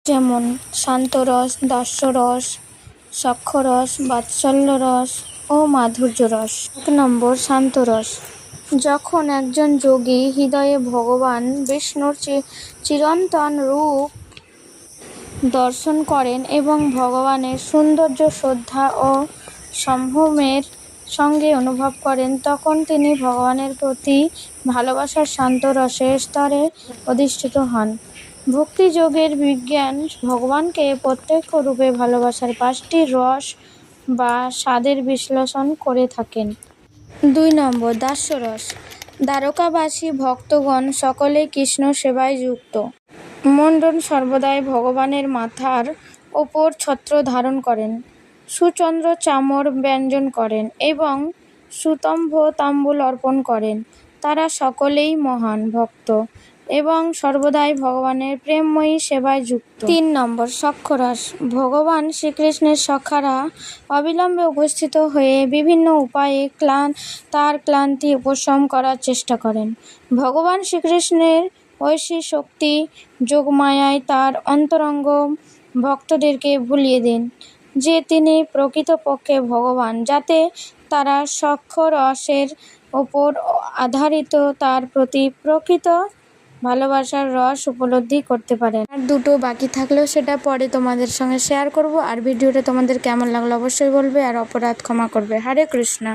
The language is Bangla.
যেমন শান্তরস, দাস্যরস, সখ্যরস, বাৎসল্যরস ও মাধুর্য রস। 1 নম্বর শান্তরস। যখন একজন যোগী হৃদয়ে ভগবান বিষ্ণুর চিরন্তন রূপ দর্শন করেন এবং ভগবানের সৌন্দর্য শ্রদ্ধা ও সম্ভ্রমের সঙ্গে অনুভব করেন, তখন তিনি ভগবানের প্রতি ভালোবাসার শান্ত রসের স্তরে অধিষ্ঠিত হন। ভক্তিযোগের বিজ্ঞান ভগবানকে প্রত্যক্ষ রূপে ভালোবাসার 5টি রস বা স্বাদের বিশ্লেষণ করে থাকেন। 2 নম্বর দাস্যরস। দ্বারকাবাসী ভক্তগণ সকলেই কৃষ্ণ সেবায় যুক্ত। মণ্ডন সর্বদাই ভগবানের মাথার ওপর ছত্র ধারণ করেন, সুচন্দ্র চামর ব্যঞ্জন করেন এবং সুতম্ভ তাম্বূল অর্পণ করেন। তারা সকলেই মহান ভক্ত এবং সর্বদাই ভগবানের প্রেমময়ী সেবায় যুক্ত। 3 নম্বর সখ্যরস। ভগবান শ্রীকৃষ্ণের সখারা অবিলম্বে উপস্থিত হয়ে বিভিন্ন উপায়ে তার ক্লান্তি উপশম করার চেষ্টা করেন। ভগবান শ্রীকৃষ্ণের ঐশী শক্তি যোগমায়ায় তার অন্তরঙ্গ ভক্তদেরকে ভুলিয়ে দেন যে তিনি প্রকৃতপক্ষে ভগবান, যাতে তারা সখ্যরসের ওপর আধারিত তার প্রতি প্রকৃত ভালোবাসার রস উপলব্ধি করতে পারেন। আর 2টো বাকি থাকলেও সেটা পরে তোমাদের সঙ্গে শেয়ার করব। আর ভিডিওটা তোমাদের কেমন লাগলো অবশ্যই বলবে, আর অপরাধ ক্ষমা করবে। হরে কৃষ্ণ।